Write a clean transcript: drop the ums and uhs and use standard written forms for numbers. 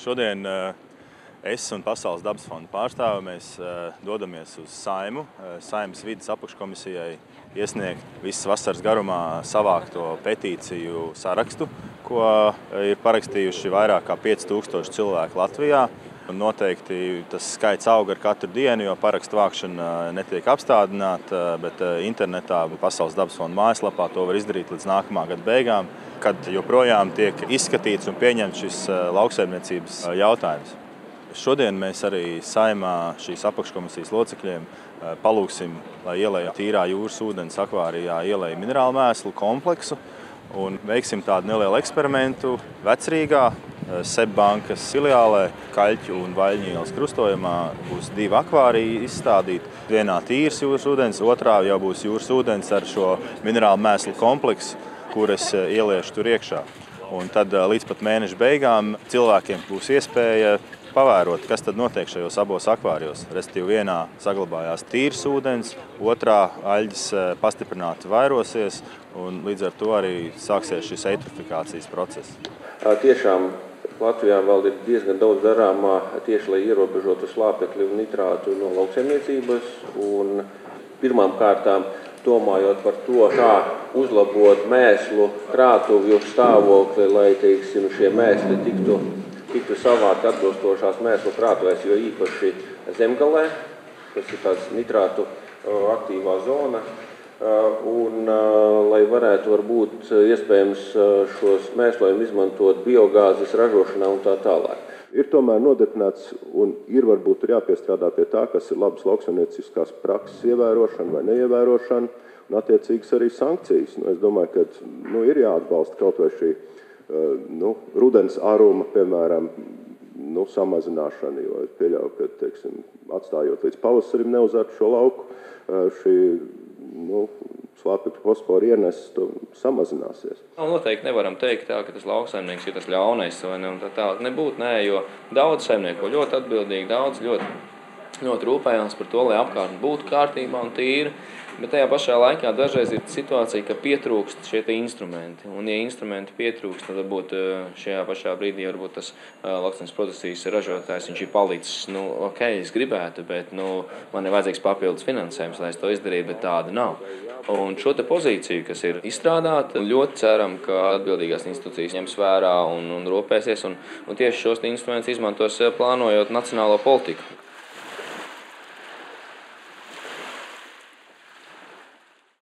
Šodien es un Pasaules dabas fonda pārstāvi mēs dodamies uz Saeimu, Saeimas vides apakškomisijai iesniegt visas vasaras garumā savākto petīciju sarakstu, ko ir parakstījuši vairāk kā 5000 cilvēku Latvijā. Noteikti tas skaits aug ar katru dienu, jo parakstu vākšana netiek apstādināta, bet internetā Pasaules dabas fonda mājaslapā to var izdarīt līdz nākamā gada beigām, kad joprojām tiek izskatīts un pieņemts šis lauksaimniecības jautājums. Šodien mēs arī Saeimā šīs apakškomisijas locekļiem palūgsim, lai ielej tīrā jūras ūdens akvārijā ielej minerālu mēslu kompleksu un veiksim tādu nelielu eksperimentu Vecrīgā, SEB bankas filiālē, Kaļķu un Vaļņu ielas krustojumā būs 2 akvāriji izstādīti. Vienā tīrs jūras ūdens, otrā jau būs jūras ūdens ar šo minerālu mēslu kompleksu, kur es ieliešu tur iekšā. Un tad līdz pat mēneša beigām cilvēkiem būs iespēja pavērot, kas tad notiek šajos abos akvārijos. Respektīvi vienā saglabājās tīrs ūdens, otrā aļģis pastiprināti vairosies un līdz ar to arī sāksies šis eitrofikācijas process. Tiešām Latvijā vēl ir diezgan daudz darāmā tieši, lai ierobežotu slāpekļu un nitrātu no lauksaimniecības. Un pirmām kārtām domājot par to, kā uzlabot mēslu krātuvju stāvokli, lai šie mēsli tiktu savākti atbilstošās mēslu krātuvēs, jo īpaši zemgalē, kas ir tāds nitrātu aktīvā zona, un lai varētu varbūt iespējams šos mēslojumus izmantot biogāzes ražošanā un tā tālāk. Ir tomēr nodarbināts un ir varbūt jāpiestrādā pie tā, kas ir labas lauksaimnieciskās prakses ievērošana vai neievērošana, un attiecīgas arī sankcijas. Es domāju, ka ir jāatbalsta kaut vai šī rudens aruma, piemēram, samazināšana, jo es pieļauju, ka, atstājot līdz pavasarim neuzārtu šo lauku, šī slāpekļu fosforu ieneses samazināsies. Noteikti nevaram teikt tā, ka tas lauksaimnieks ir tas ļaunais vai ne, un tā tālāk nebūtu, jo daudz saimnieku ļoti atbildīgi, daudz ļoti rūpējās par to, lai apkārtne būtu kārtībā un tīra, bet tajā pašā laikā dažreiz ir situācija, ka pietrūkst šie instrumenti, un ja instrumenti pietrūkst, tad varbūt šajā pašā brīdī varbūt tas lauksaimniecības produkcijas ražotājs, viņš ir palicis, es gribētu, bet man ir vajadzīgs papildus finansējums, lai es to izdarītu, bet tāda nav. Un šo te pozīciju, kas ir izstrādāta, ļoti ceram, ka atbildīgās institūcijas ņems vērā un rūpēsies, un tieši šos instrumentus izmantos plānojot nacionālo politiku.